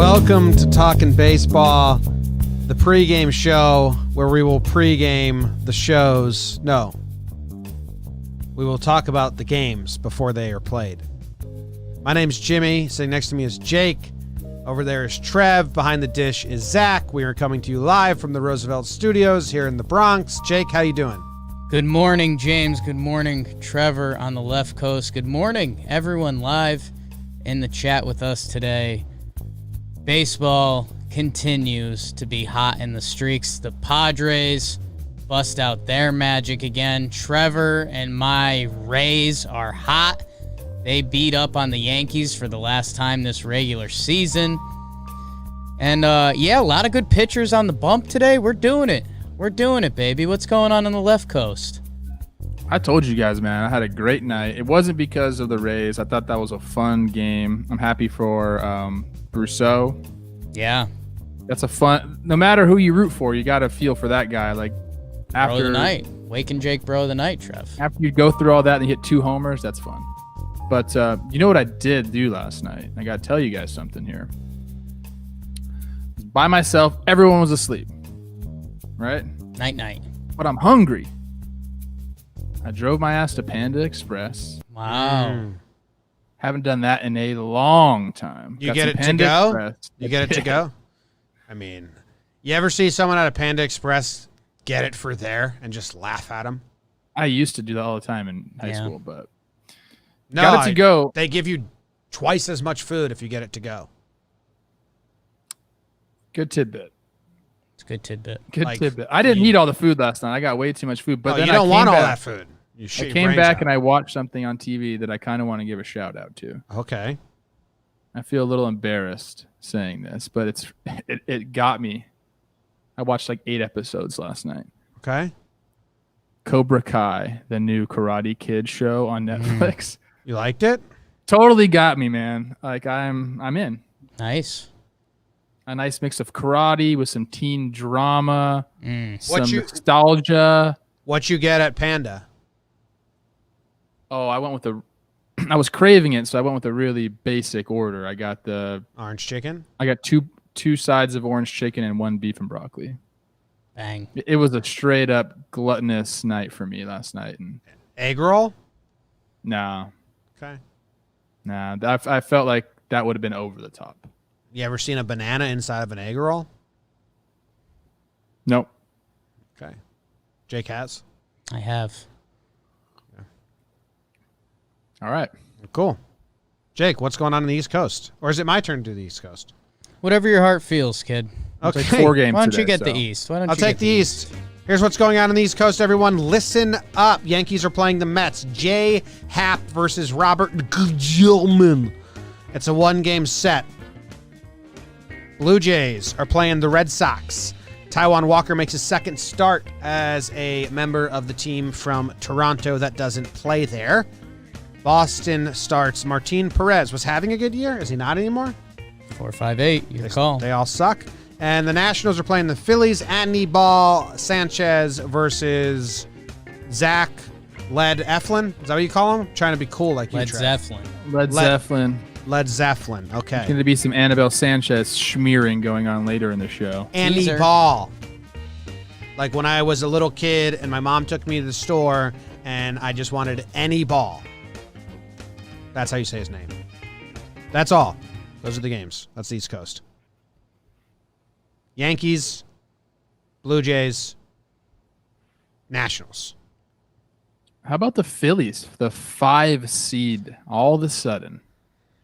Welcome to Talkin Baseball, the pregame show where we will pregame the shows. No, we will talk about the games before they are played. My name's Jimmy. Sitting next to me is Jake. Over there is Trev. Behind the dish is Zach. We are coming to you live from the Roosevelt Studios here in the Bronx. Jake, how you doing? Good morning, James. Good morning, Trevor on the left coast. Good morning, everyone live in the chat with us today. Baseball continues to be hot in the streaks. The Padres bust out their magic again. Trevor and my Rays are hot. They beat up on the Yankees for the last time this regular season. And, a lot of good pitchers on the bump today. We're doing it. We're doing it, baby. What's going on the left coast? I told you guys, man, I had a great night. It wasn't because of the Rays. I thought that was a fun game. I'm happy for Brousseau. Yeah. That's a fun – no matter who you root for, you got to feel for that guy. Like, after Bro of the night. Waking Jake Bro of the night, Trev. After you go through all that and hit 2 homers, that's fun. But you know what I did do last night? I got to tell you guys something here. By myself, everyone was asleep. Right? Night. But I'm hungry. I drove my ass to Panda Express. Wow. Haven't done that in a long time. You get it to go? You get it to go? I mean, you ever see someone at a Panda Express get it for there and just laugh at them? I used to do that all the time in high school, but no, got it to go. They give you twice as much food if you get it to go. Good tidbit. It's a good tidbit. Good tidbit. I didn't eat all the food last night. I got way too much food. But then you don't want all that food. I came back and I watched something on TV that I kind of want to give a shout out to. Okay. I feel a little embarrassed saying this, but it got me. I watched like 8 episodes last night. Okay. Cobra Kai, the new Karate Kid show on Netflix. You liked it? Totally got me, man. Like I'm in. Nice. A nice mix of karate with some teen drama, some nostalgia. What you get at Panda? Oh, I was craving it, so I went with a really basic order. I got the orange chicken. I got two sides of orange chicken and 1 beef and broccoli. Bang. It was a straight up gluttonous night for me last night. And egg roll? Nah. Okay. Nah, I felt like that would have been over the top. You ever seen a banana inside of an egg roll? Nope. Okay. Jake has? I have. Yeah. All right. Cool. Jake, what's going on the East Coast? Or is it my turn to do the East Coast? Whatever your heart feels, kid. Okay. It's like 4 games Why don't today, you get so. the East? I'll take the East. Here's what's going on in the East Coast, everyone. Listen up. Yankees are playing the Mets. Jay Happ versus Robert Gilman. It's a 1-game set. Blue Jays are playing the Red Sox. Taijuan Walker makes his second start as a member of the team from Toronto that doesn't play there. Boston starts Martin Perez. Was having a good year? Is he not anymore? 4-5-8. Your call. They all suck. And the Nationals are playing the Phillies. Anibal Sanchez versus Zach Led Eflin. Is that what you call him? I'm trying to be cool like you, Led Trev. Zeppelin. Led Zeppelin. Led Zeppelin. Okay. There's going to be some Annabelle Sanchez schmearing going on later in the show. Anibal. Like when I was a little kid and my mom took me to the store and I just wanted any ball. That's how you say his name. That's all. Those are the games. That's the East Coast. Yankees, Blue Jays, Nationals. How about the Phillies? The 5 seed all of a sudden.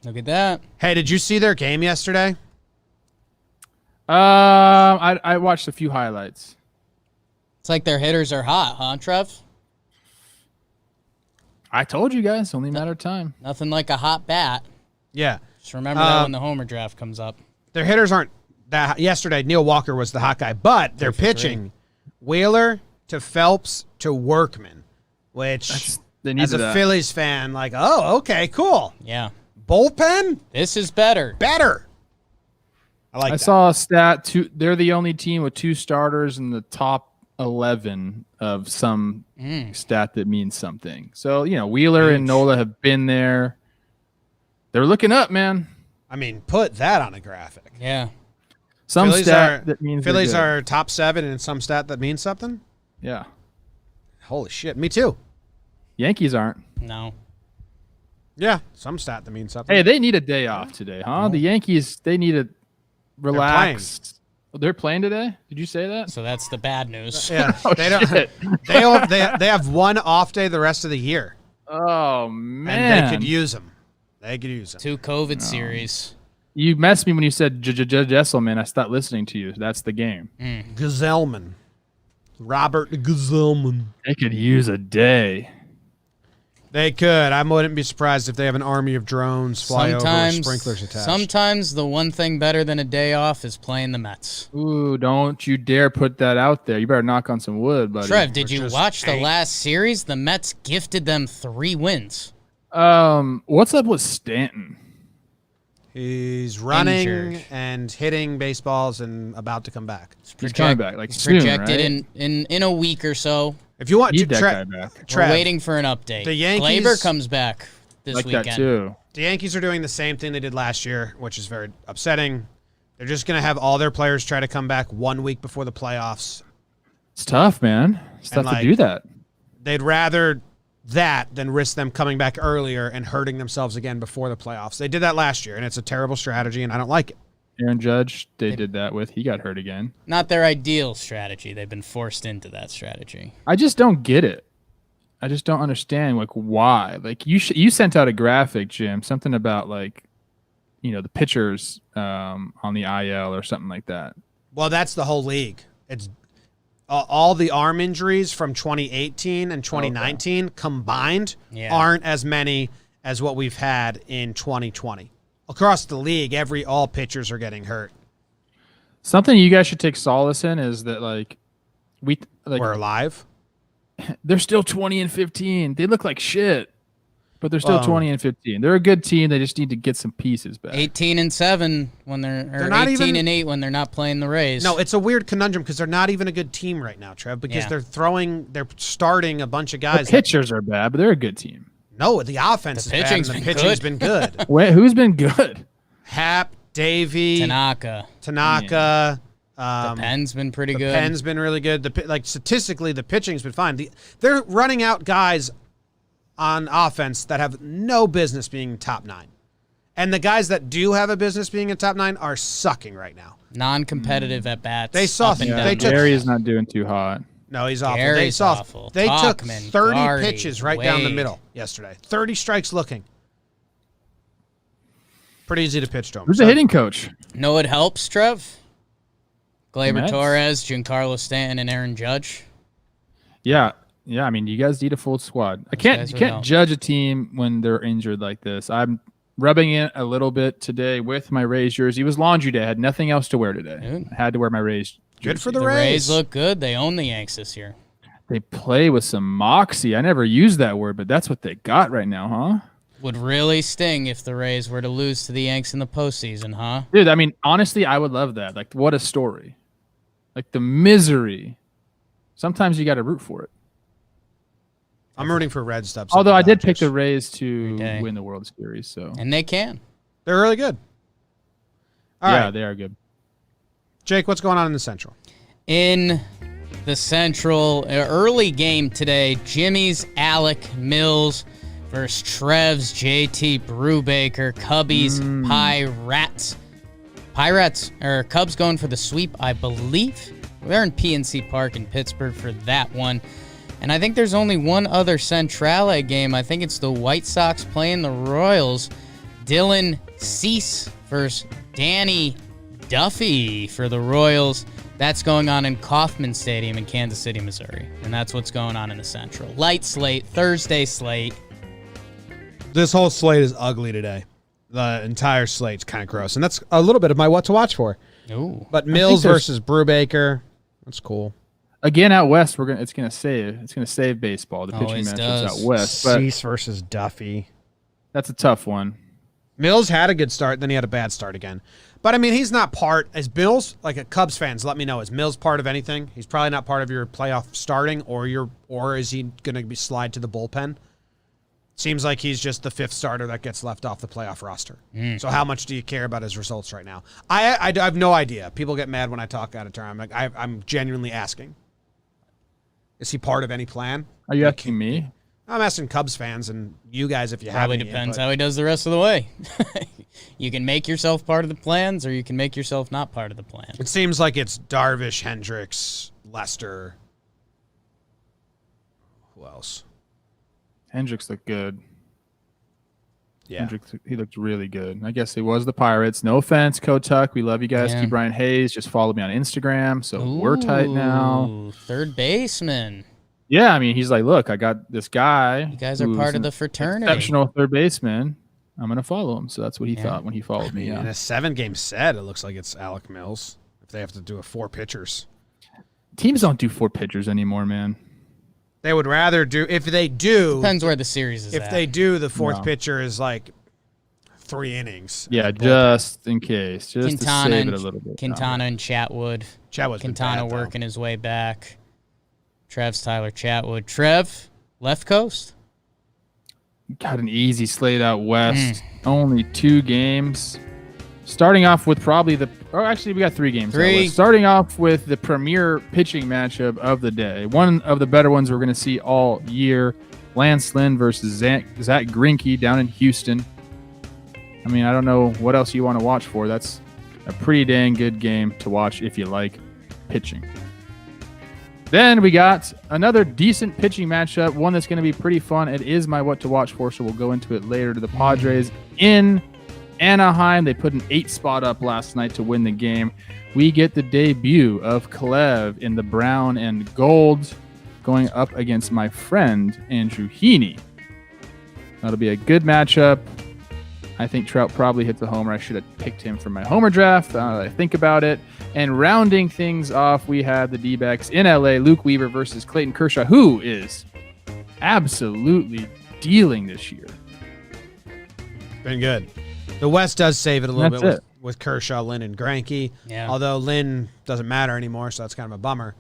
Look at that. Hey, did you see their game yesterday? I watched a few highlights. It's like their hitters are hot, huh, Trev? I told you guys, only a matter of time. Nothing like a hot bat. Yeah. Just remember that when the homer draft comes up. Their hitters aren't that. Yesterday, Neil Walker was the hot guy, but they're pitching Wheeler to Phelps to Workman, which as a Phillies fan, like, oh, okay, cool. Yeah. Bullpen? This is better. Better. I saw a stat. They're the only team with 2 starters in the top 11 of some stat that means something. So, Wheeler and Nola have been there. They're looking up, man. I mean, put that on a graphic. Yeah. Some Phillies stat are, that means they're Phillies good. are top 7 and some stat that means something? Yeah. Holy shit. Me too. Yankees aren't. No. Yeah, some stat that means something. Hey, they need a day off today, huh? The Yankees, they need to relax. They're playing today? Did you say that? So that's the bad news. Yeah, Oh, they don't. shit. They have one off day the rest of the year, Oh, man. and they could use them. They could use them. 2 COVID series. You messed me when you said Jesselman. I stopped listening to you. That's the game. Gazelman, Robert Gazelman. They could use a day. They could. I wouldn't be surprised if they have an army of drones fly over with sprinklers attached. Sometimes the one thing better than a day off is playing the Mets. Ooh, don't you dare put that out there. You better knock on some wood, buddy. Trev, did you just watch the ain't. last series? The Mets gifted them 3 wins. What's up with Stanton? He's running Injured. and hitting baseballs and about to come back. He's coming back like He's soon, projected right? in a week or so. If you want Need to that guy back. We're waiting for an update. The Yankees- Glaber comes back this Like weekend. that too. The Yankees are doing the same thing they did last year, which is very upsetting. They're just going to have all their players try to come back 1 week before the playoffs. It's tough, man. It's tough to do that. They'd rather that than risk them coming back earlier and hurting themselves again before the playoffs. They did that last year, and it's a terrible strategy, and I don't like it. Aaron Judge, they did that with. He got hurt again. Not their ideal strategy. They've been forced into that strategy. I just don't get it. I just don't understand like why. Like you sent out a graphic, Jim, something about like, the pitchers on the IL or something like that. Well, that's the whole league. It's all the arm injuries from 2018 and 2019 combined aren't as many as what we've had in 2020. Across the league, all pitchers are getting hurt. Something you guys should take solace in is that We're alive. they're still 20-15. They look like shit, but they're still 20-15. They're a good team. They just need to get some pieces back. 18-7 when they're not 18-8 when they're not playing the Rays. No, it's a weird conundrum because they're not even a good team right now, Trev, because they're starting a bunch of guys. The pitchers are bad, but they're a good team. No, the offense is bad and the pitching's been good. Wait, who's been good? Hap, Davey, Tanaka. The Penn's been pretty good. Penn's been really good. Statistically, the pitching's been fine. They're running out guys on offense that have no business being top 9. And the guys that do have a business being in top 9 are sucking right now. Non-competitive at bats. They saw up and Yeah, down. they took- Gary is not doing too hot. No, he's awful. Gary's awful. They took Talkman, 30 Gary, pitches right down the Wade. middle yesterday. 30 strikes looking. Pretty easy to pitch to him. Who's the hitting coach? Know it helps, Trev? Gleyber Mets? Torres, Giancarlo Stanton, and Aaron Judge. Yeah. I mean, you guys need a full squad. You guys would can't help. judge a team when they're injured like this. I'm rubbing it a little bit today with my Rays jersey. It was laundry day. I had nothing else to wear today. Dude. I had to wear my Rays jersey. Good for the The Rays. Rays look good. They own the Yanks this year. They play with some moxie. I never used that word, but that's what they got right now, huh? Would really sting if the Rays were to lose to the Yanks in the postseason, huh? Dude, I mean, honestly, I would love that. Like, what a story. Like, the misery. Sometimes you got to root for it. I'm rooting for Red Stubs. Although I did pick Dodgers. the Rays to day. win the World Series, so. And they can. They're really good. All Yeah, right, they are good. Jake, what's going on in the Central? In the Central, early game today, Jimmy's Alec Mills versus Trev's JT Brubaker. Cubbies, Cubs going for the sweep, I believe. They're in PNC Park in Pittsburgh for that one. And I think there's only one other Centrale game. I think it's the White Sox playing the Royals. Dylan Cease versus Danny Duffy for the Royals. That's going on in Kauffman Stadium in Kansas City, Missouri. And that's what's going on in the Central. Light slate, Thursday slate. This whole slate is ugly today. The entire slate's kind of gross. And that's a little bit of my what to watch for. Ooh. But Mills there's- versus Brubaker, that's cool. Again, out west, it's gonna save baseball. The pitching Always matchups does. out west, but Cease versus Duffy. that's a tough one. Mills had a good start, then he had a bad start again. But, I mean, he's not part. As Mills, like a Cubs fans, let me know. Is Mills part of anything? He's probably not part of your playoff starting, or is he going to be slide to the bullpen? Seems like he's just the 5th starter that gets left off the playoff roster. So how much do you care about his results right now? I have no idea. People get mad when I talk out of turn. I'm genuinely asking. Is he part of any plan? Are you asking me? I'm asking Cubs fans and you guys if you have Probably any depends input. how he does the rest of the way. You can make yourself part of the plans, or you can make yourself not part of the plan. It seems like it's Darvish, Hendricks, Lester. Who else? Hendricks looked good. Yeah. Hendricks, he looked really good. I guess it was the Pirates. No offense, Kotuck. We love you guys. Yeah. Keep Brian Hayes. Just follow me on Instagram. So we're tight now. Ooh, third baseman. Yeah, I mean, he's like, look, I got this guy. You guys are part of the fraternity. Exceptional third baseman. I'm going to follow him. So that's what he thought when he followed me. In Yeah. a 7-game set, it looks like it's Alec Mills if they have to do a 4 pitchers. Teams don't do 4 pitchers anymore, man. They would rather do, if they do, Depends where the series is if at. they do, the 4th No. pitcher is like 3 innings. Yeah, just in case. Just Quintana to save and, it a little bit. Quintana and Chatwood. Chatwood's been Quintana bad, though. working his way back. Trev's Tyler Chatwood. Trev, left coast. Got an easy slate out west. Only 2 games. Starting off with probably actually we got 3 games. out 3. west. Starting off with the premier pitching matchup of the day. One of the better ones we're going to see all year. Lance Lynn versus Zach Greinke down in Houston. I mean, I don't know what else you want to watch for. That's a pretty dang good game to watch if you like pitching. Then we got another decent pitching matchup, one that's going to be pretty fun. It is my what to watch for, so we'll go into it later. To the Padres in Anaheim. They put an 8 spot up last night to win the game. We get the debut of Clev in the brown and gold going up against my friend Andrew Heaney. That'll be a good matchup. I think Trout probably hit the homer. I should have picked him for my homer draft. I think about it. And rounding things off, we have the D-backs in LA, Luke Weaver versus Clayton Kershaw, who is absolutely dealing this year. Been good. The West does save it a little That's bit it. with Kershaw, Lynn, and Greinke. Yeah. Although Lynn doesn't matter anymore, so that's kind of a bummer.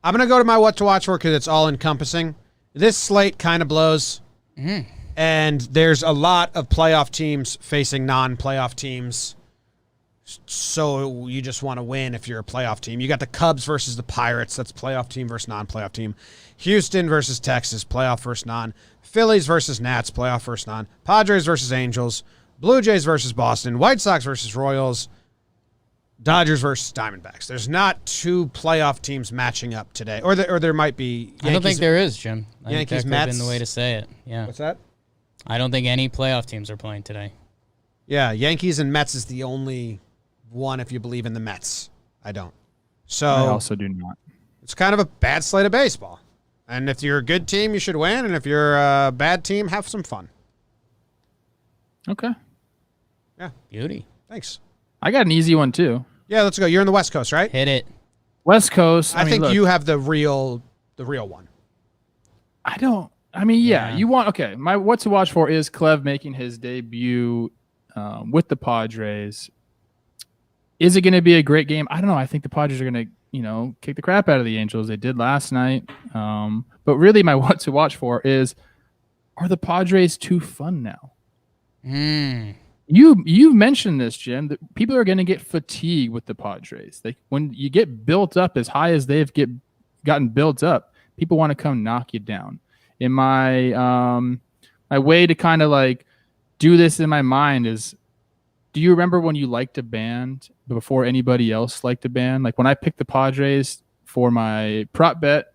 I'm going to go to my what to watch for because it's all encompassing. This slate kind of blows. And there's a lot of playoff teams facing non-playoff teams. So you just want to win if you're a playoff team. You got the Cubs versus the Pirates. That's playoff team versus non-playoff team. Houston versus Texas, playoff versus non. Phillies versus Nats, playoff versus non. Padres versus Angels. Blue Jays versus Boston. White Sox versus Royals. Dodgers versus Diamondbacks. There's not 2 playoff teams matching up today. Or there might be. I don't think there is, Jim. I think Yankees, that could have been Mets. the way to say it. Yeah. What's that? I don't think any playoff teams are playing today. Yeah, Yankees and Mets is the only one if you believe in the Mets. I don't. So I also do not. it's kind of a bad slate of baseball. And if you're a good team, you should win. And if you're a bad team, have some fun. Okay. Beauty. Thanks. I got an easy one, too. Yeah, let's go. You're in the West Coast, right? Hit it. West Coast. I mean, think look, you have the real one. Yeah. You want, okay. My what to watch for is Clev making his debut with the Padres. Is it going to be a great game? I don't know. I think the Padres are going to, kick the crap out of the Angels. They did last night. But really, my what to watch for is, are the Padres too fun now? You mentioned this, Jim, that people are going to get fatigued with the Padres. Like when you get built up as high as they've gotten built up, people want to come knock you down. In my my way to kind of like do this in my mind is, do you remember when you liked a band before anybody else liked a band? Like when I picked the Padres for my prop bet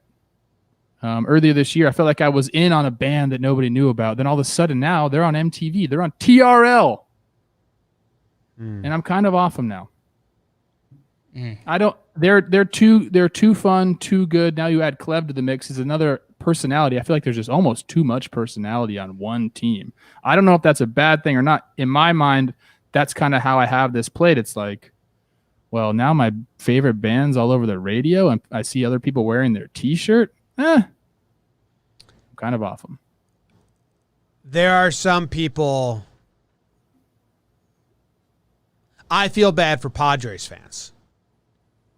earlier this year, I felt like I was in on a band that nobody knew about. Then all of a sudden now they're on MTV. They're on TRL. And I'm kind of off them now. I don't. They're too fun, too good. Now you add Clev to the mix is another personality. I feel like there's just almost too much personality on one team. I don't know if that's a bad thing or not. In my mind, that's kind of how I have this played. It's like, well, now my favorite band's all over the radio, and I see other people wearing their T-shirt. I'm kind of off them. There are some people. I feel bad for Padres fans.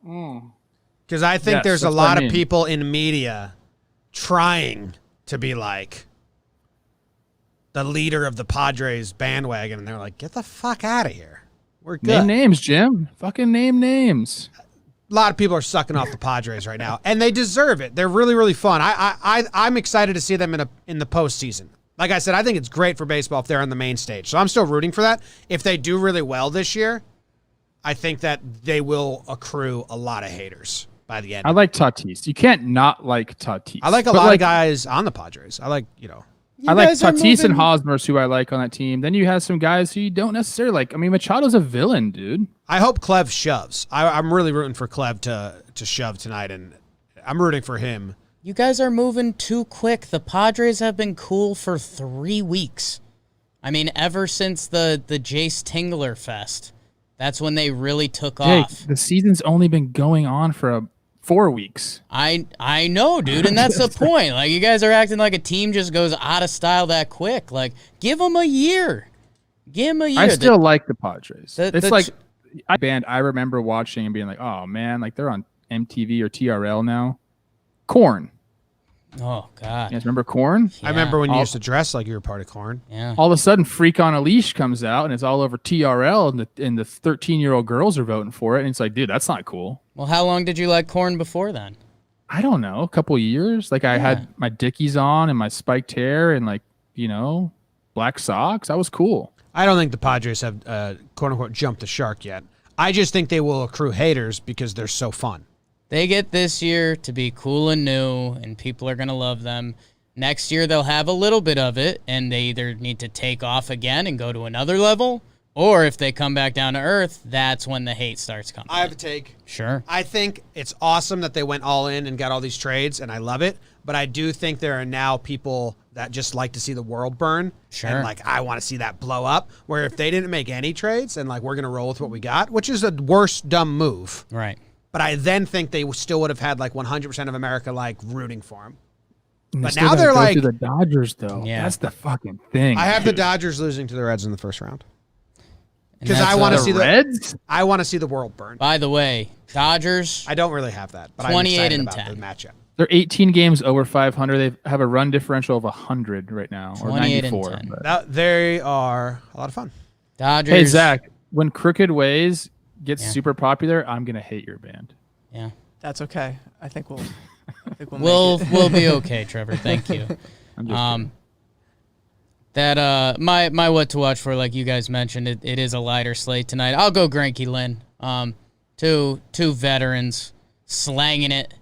Because I think Yes, there's a that's what lot I mean. of people in media trying to be like, the leader of the Padres bandwagon, and they're like, get the fuck out of here. We're good. Name names, Jim. Fucking name names. A lot of people are sucking off the Padres right now, and they deserve it. They're really, really fun. I'm excited to see them in the postseason. Like I said, I think it's great for baseball if they're on the main stage. So I'm still rooting for that. If they do really well this year, I think that they will accrue a lot of haters by the end. I like Tatis. You can't not like Tatis. I like a lot of guys on the Padres. I like, I like Tatis and Hosmer's who I like on that team. Then you have some guys who you don't necessarily like. I mean, Machado's a villain, dude. I hope Clev shoves. I'm really rooting for Clev to shove tonight, and I'm rooting for him. You guys are moving too quick. The Padres have been cool for 3 weeks. I mean, ever since the Jace Tingler Fest. That's when they really took off. The season's only been going on for 4 weeks. I know, dude, and that's the point. Like, you guys are acting like a team just goes out of style that quick. Like, give them a year. Give them a year. I still like the Padres. I remember watching and being like, oh, man, like they're on MTV or TRL now. Korn. Oh, God. You guys remember Korn? Yeah. I remember when you used to dress like you were part of Korn. Yeah. All of a sudden, Freak on a Leash comes out, and it's all over TRL, and the 13-year-old girls are voting for it. And it's like, dude, that's not cool. Well, how long did you like Korn before then? I don't know. A couple years. Like, I had my Dickies on and my spiked hair and, like, black socks. I was cool. I don't think the Padres have, quote-unquote, jumped the shark yet. I just think they will accrue haters because they're so fun. They get this year to be cool and new, and people are going to love them. Next year, they'll have a little bit of it, and they either need to take off again and go to another level, or if they come back down to earth, that's when the hate starts coming. I have a take. Sure. I think it's awesome that they went all in and got all these trades, and I love it. But I do think there are now people that just like to see the world burn. Sure. And, like, I want to see that blow up. Where if they didn't make any trades and, like, we're going to roll with what we got, which is a worse dumb move. Right. But I then think they still would have had, like, 100% of America, like, rooting for him. And but now they're like... to the Dodgers, though. Yeah. That's the fucking thing. I have the Dodgers losing to the Reds in the first round. Because that's I want to the see Reds? I want to see the world burn. By the way, Dodgers. I don't really have that, but 28 I'm excited and about 10. the matchup. They're 18 games over 500. They have a run differential of 100 right now, or 28 and 94. 10. But- They are a lot of fun. Dodgers. Hey, Zach, when Crooked Ways gets super popular, I'm going to hate your band. Yeah. That's okay. I think we'll We'll be okay, Trevor. Thank you. I'm just That my what to watch for, like you guys mentioned, it is a lighter slate tonight. I'll go Greinke Lynn. Two veterans slanging it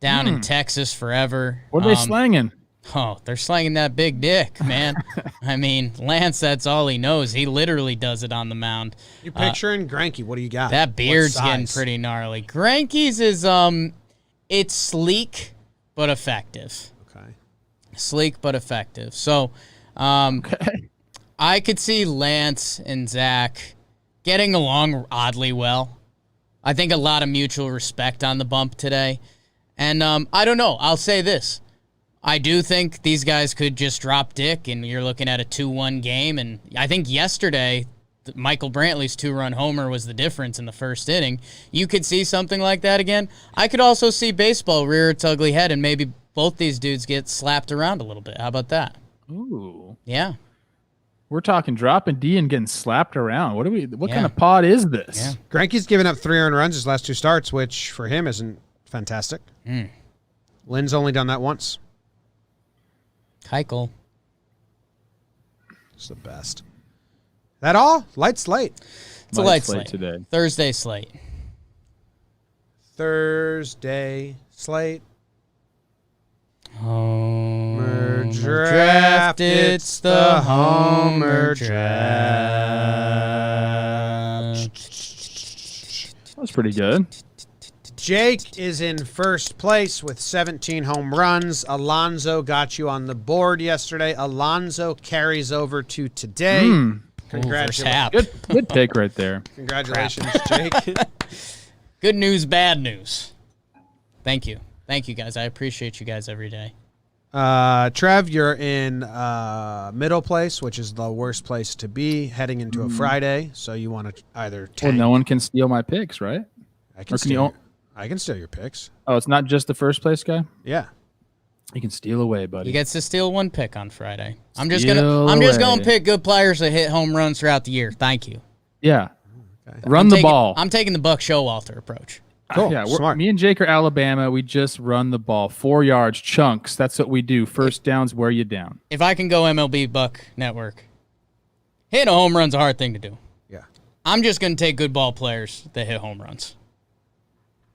down in Texas forever. What are they slanging? Oh, they're slanging that big dick, man. I mean, Lance, that's all he knows. He literally does it on the mound. You're picturing Greinke. What do you got? That beard's What getting size? pretty gnarly. Greinke's is it's sleek but effective. Okay. Sleek but effective. So, I could see Lance and Zach getting along oddly well. I think a lot of mutual respect on the bump today. And I don't know. I'll say this. I do think these guys could just drop dick, and you're looking at a 2-1 game. And I think yesterday, Michael Brantley's 2-run homer was the difference in the first inning. You could see something like that again. I could also see baseball rear its ugly head, and maybe both these dudes get slapped around a little bit. How about that? Ooh. Yeah. We're talking dropping D and getting slapped around. What kind of pod is this? Yeah. Greinke's given up 3 earned runs his last 2 starts, which for him isn't fantastic. Lynn's only done that once. Keuchel. It's the best. That all? Light slate. It's a light slate today. Thursday slate. Thursday slate. Homer draft. It's the Homer draft. That was pretty good. Jake is in first place with 17 home runs. Alonzo got you on the board yesterday. Alonzo carries over to today. Congratulations. Good pick right there. Congratulations, Jake. Good news, bad news. Thank you. Thank you, guys. I appreciate you guys every day. Trev, you're in middle place, which is the worst place to be heading into a Friday. So you want to either Well, tank. no one can steal my picks, right? I can steal your picks. Oh, it's not just the first place guy? Yeah. He can steal away, buddy. He gets to steal one pick on Friday. I'm just Steal gonna away. pick good players that hit home runs throughout the year. Thank you. Yeah. Run the ball. I'm taking the Buck Showalter approach. Cool. Yeah, Smart. me and Jake are Alabama. We just run the ball 4 yards, chunks. That's what we do. First downs, wear you down. If I can go MLB Buck Network, hitting a home run's a hard thing to do. Yeah. I'm just going to take good ball players that hit home runs.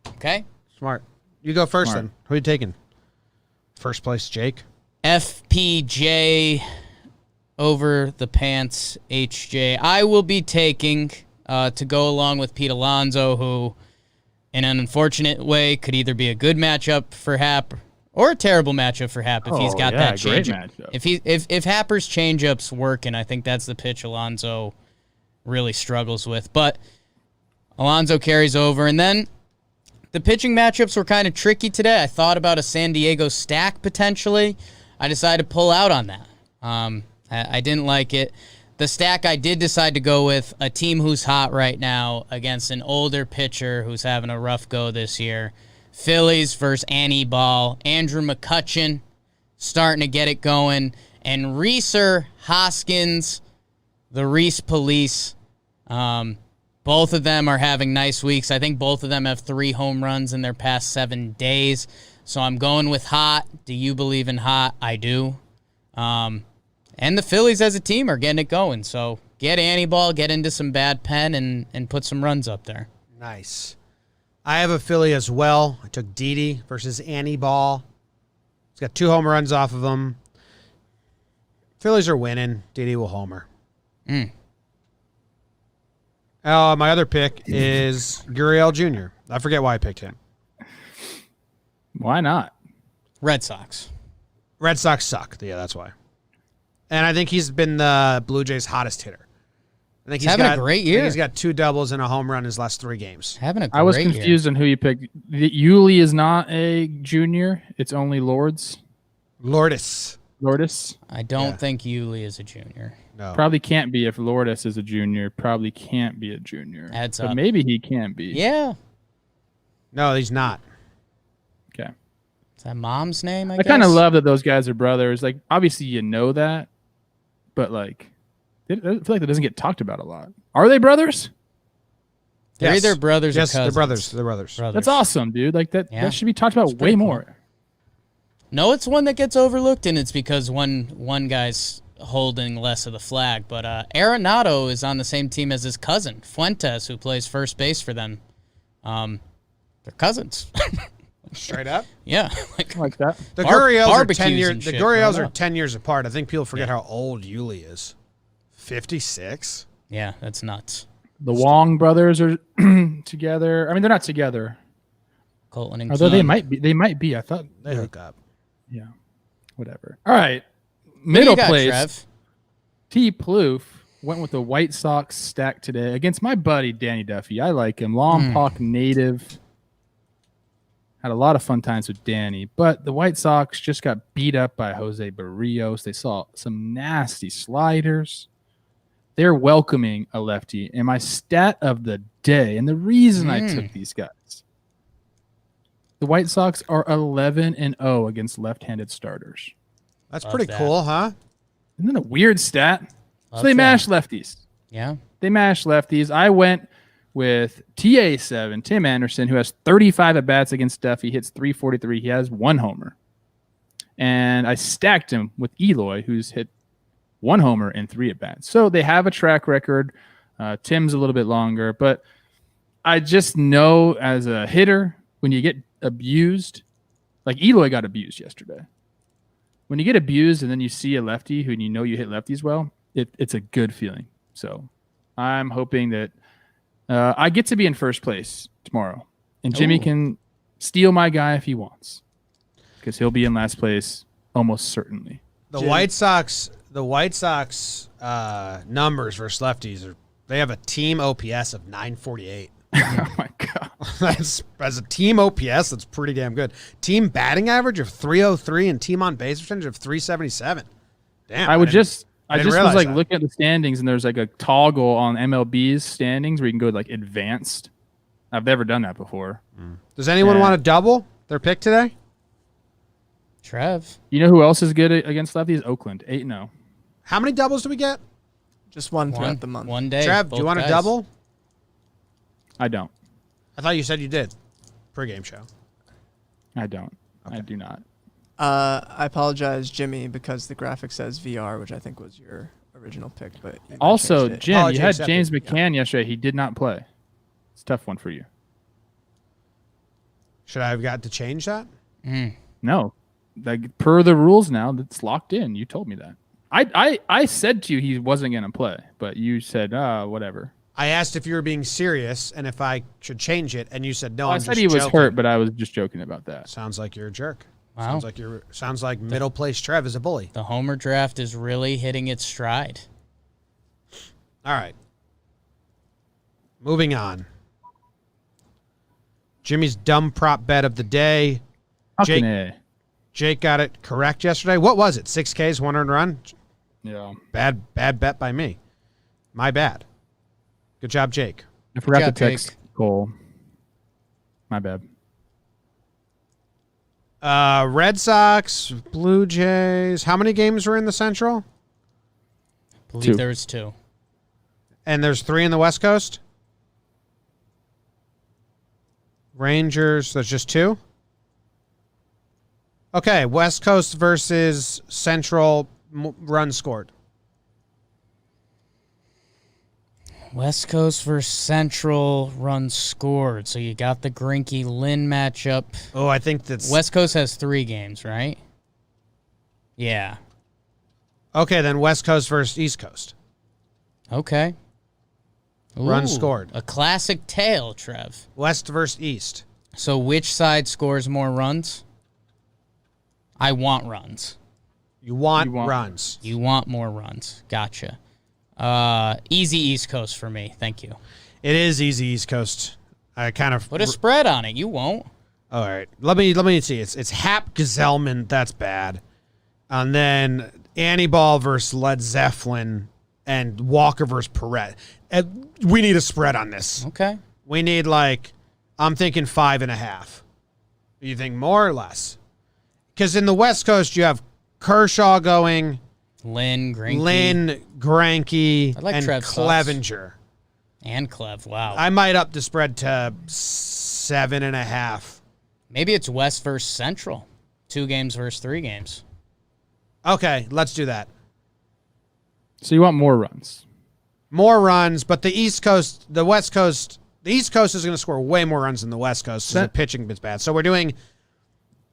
Okay? Smart. You go first Smart. then. Who are you taking? First place, Jake. FPJ over the pants, HJ. I will be taking, to go along with Pete Alonso, who, in an unfortunate way, could either be a good matchup for Hap or a terrible matchup for Hap if he's got that great change. matchup. If Happer's changeup's working, I think that's the pitch Alonso really struggles with. But Alonso carries over, and then the pitching matchups were kind of tricky today. I thought about a San Diego stack potentially. I decided to pull out on that. I didn't like it. The stack I did decide to go with, a team who's hot right now against an older pitcher who's having a rough go this year. Phillies versus Annie Ball. Andrew McCutchen starting to get it going. And Reeser Hoskins, the Reese Police. Both of them are having nice weeks. I think both of them have 3 home runs in their past 7 days. So I'm going with hot. Do you believe in hot? I do. And the Phillies as a team are getting it going. So get Annie Ball, get into some bad pen, and put some runs up there. Nice. I have a Philly as well. I took Didi versus Annie Ball. He's got 2 home runs off of him. Phillies are winning. Didi will homer. My other pick is Gurriel Jr. I forget why I picked him. Why not? Red Sox. Red Sox suck. Yeah, that's why. And I think he's been the Blue Jays' hottest hitter. I think He's having a great year. He's got 2 doubles and a home run in his last 3 games. Having a great I was year. confused on who you picked. Yuli is not a junior. It's only Lourdes. Lourdes. I don't think Yuli is a junior. No. Probably can't be if Lourdes is a junior. Probably can't be a junior. Heads but up. maybe he can be. Yeah. No, he's not. Okay. Is that mom's name, I I guess? kind of love that those guys are brothers. Like, obviously you know that, but like, I feel like that doesn't get talked about a lot. Are they brothers? They're Yes. either brothers or Yes, cousins. they're brothers. That's awesome, dude. Like that should be talked about way pretty cool. more. No, it's one that gets overlooked, and it's because one guy's holding less of the flag. But Arenado is on the same team as his cousin, Fuentes, who plays first base for them. They're cousins. Straight up. Yeah. I like that. The Gurriels are 10 barbecues years. and The shit. Gurriels I don't are know. 10 years apart. I think people forget how old Yuli is. 56. Yeah, that's nuts. The Wong brothers are together. I mean, they're not together. Colton and Although they Keane. might be. They might be. I thought. They hook up. Yeah. Whatever. All right. What do Middle you got, place. Trev? T. Plouffe went with the White Sox stack today against my buddy Danny Duffy. I like him. Lompoc native. Had a lot of fun times with Danny, but the White Sox just got beat up by Jose Barrios. They saw some nasty sliders. They're welcoming a lefty. And my stat of the day, and the reason I took these guys, the White Sox are 11-0 against left-handed starters. That's Love pretty that. cool, huh? Isn't that a weird stat? Love So they that. mash lefties. Yeah. They mash lefties. I went with TA7, Tim Anderson, who has 35 at-bats against Duffy, hits 343. He has 1 homer. And I stacked him with Eloy, who's hit 1 homer and 3 at-bats. So they have a track record. Tim's a little bit longer. But I just know as a hitter, when you get abused, like Eloy got abused yesterday. When you get abused and then you see a lefty who you know you hit lefties well, it's a good feeling. So I'm hoping that I get to be in first place tomorrow, and Jimmy can steal my guy if he wants, because he'll be in last place almost certainly. The White Sox numbers versus lefties they have a team OPS of 948. Oh my god! That's as a team OPS, that's pretty damn good. Team batting average of 303 and team on base percentage of 377. Damn. I just didn't was realize like that. looking at the standings, and there's like a toggle on MLB's standings where you can go like advanced. I've never done that before. Does anyone Yeah. want to double their pick today? Trev. You know who else is good against lefties? Oakland, 8-0. How many doubles do we get? Just one throughout the month. One day. Trev, do you want a double? I don't. I thought you said you did. Pre-game show. I don't. Okay. I do not. I apologize, Jimmy, because the graphic says VR, which I think was your original pick. But you Also, changed it. Jim, Apology you had accepted. James McCann yesterday. He did not play. It's a tough one for you. Should I have got to change that? No. Like, per the rules now, that's locked in. You told me that. I said to you he wasn't going to play, but you said, whatever. I asked if you were being serious and if I should change it, and you said no. Well, I I'm said just he was joking. hurt, but I was just joking about that. Sounds like you're a jerk. Wow. Sounds like middle place Trev is a bully. The Homer draft is really hitting its stride. All right. Moving on. Jimmy's dumb prop bet of the day. Talkin. Jake got it correct yesterday. What was it? 6 Ks, 1 earned run? Yeah. Bad bet by me. My bad. Good job, Jake. I forgot job, to text Jake. Cole. My bad. Red Sox, Blue Jays. How many games were in the Central? I believe 2. there was 2. And there's 3 in the West Coast? Rangers, there's just 2? Okay, West Coast versus Central run scored. West Coast versus Central runs scored. So you got the Greinke Lynn matchup. Oh, I think that's... West Coast has 3 games, right? Yeah. Okay, then West Coast versus East Coast. Okay. Run Ooh, scored. A classic tale, Trev. West versus East. So which side scores more runs? I want runs. You want You want- runs. You want more runs. Gotcha. Easy East Coast for me. Thank you. It is easy East Coast. I kind of... Put a spread on it. You won't. All right. Let me see. It's Hap Gazelman. That's bad. And then Annibal versus Led Zeppelin and Walker versus Perret. We need a spread on this. Okay. We need I'm thinking 5.5. You think more or less? Because in the West Coast, you have Kershaw going, Lynn, Greinke. Lynn, Greinke, I like and Trev's thoughts. Clevenger. And Clev. Wow. I might up the spread to 7.5. Maybe it's West versus Central. 2 games versus 3 games. Okay, let's do that. So you want more runs. More runs, but the East Coast, the West Coast, the East Coast is going to score way more runs than the West Coast because the pitching is bad. So we're doing,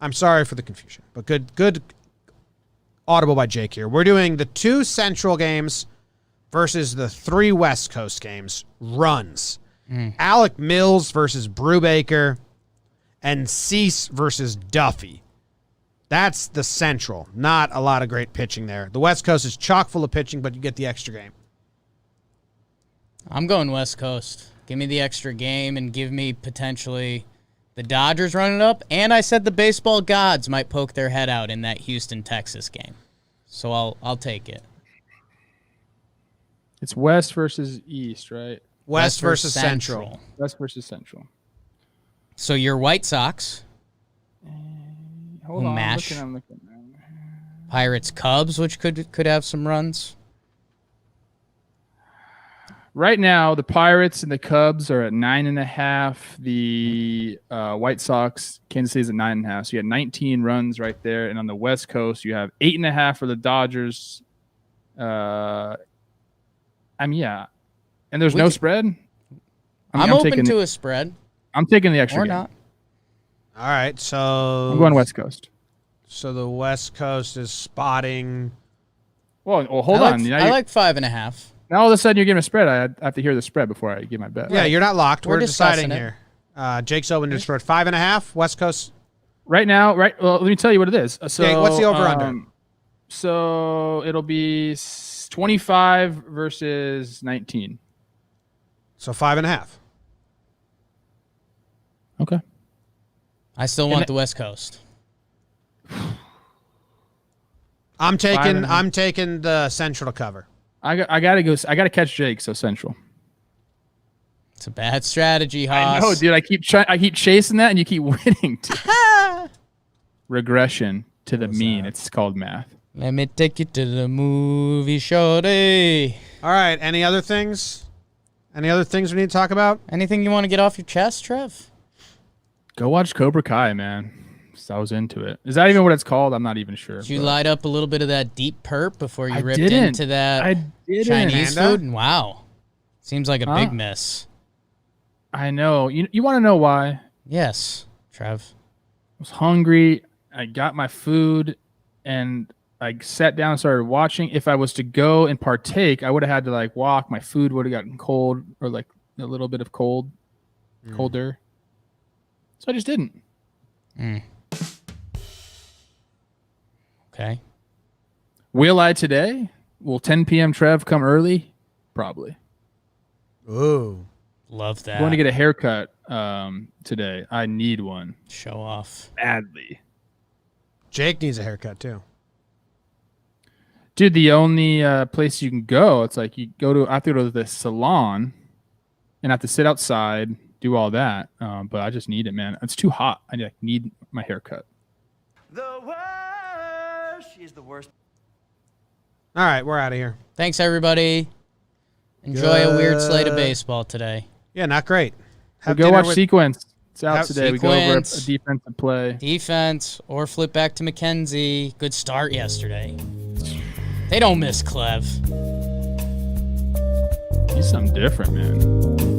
I'm sorry for the confusion, but good audible by Jake here. We're doing the 2 Central games versus the 3 West Coast games, runs. Alec Mills versus Brubaker and Cease versus Duffy. That's the Central. Not a lot of great pitching there. The West Coast is chock full of pitching, but you get the extra game. I'm going West Coast. Give me the extra game and give me potentially the Dodgers running up. And I said the baseball gods might poke their head out in that Houston-Texas game. So I'll take it. It's West versus East, right? West versus Central. West versus Central. So your White Sox, Hold on. Mash. I'm looking. Pirates, Cubs, which could have some runs. Right now, the Pirates and the Cubs are at 9.5. The White Sox, Kansas City's at 9.5. So you got 19 runs right there. And on the West Coast, you have 8.5 for the Dodgers. Yeah. And there's no spread. I'm open to a spread I'm taking the extra or game. not. All right, so I'm going West Coast. So the West Coast is spotting. Well, hold on. I like 5.5. Now all of a sudden you're giving a spread. I have to hear the spread before I give my bet. Yeah, you're not locked. We're We're deciding discussing here. Jake's open to spread 5.5. West Coast. Right now, well, let me tell you what it is. So Okay, what's the over/under? So it'll be 25 versus 19. So 5.5. Okay. I still want the West Coast. I'm taking 5.5. the Central to cover. I gotta go. I gotta catch Jake. So Central. It's a bad strategy, Haas. I know, dude. I keep chasing that, and you keep winning. Regression to the mean. It's called math. Let me take you to the movie, shorty. All right. Any other things? Any other things we need to talk about? Anything you want to get off your chest, Trev? Go watch Cobra Kai, man. So I was into it. Is that even what it's called? I'm not even sure. Did you light up a little bit of that deep perp before you I ripped didn't. into that I didn't. Chinese Panda? food? Wow. Seems like a big miss. I know. You want to know why? Yes, Trev. I was hungry. I got my food, and I sat down and started watching. If I was to go and partake, I would have had to like walk. My food would have gotten cold, or like a little bit of colder. So I just didn't. Okay. Will I today? Will 10 p.m. Trev come early? Probably. Ooh. Love that. I'm going to get a haircut today. I need one Show off. badly. Jake needs a haircut too. Dude, the only place you can go, it's like I have to go to the salon and I have to sit outside, do all that. But I just need it, man. It's too hot. I need my haircut. The worst. She's the worst. All right, we're out of here. Thanks, everybody. Enjoy a weird slate of baseball today. Yeah, not great. Go watch Sequence. It's out today. Sequence. We go over a defensive play. Defense or flip back to McKenzie. Good start yesterday. They don't miss Clev. He's something different, man.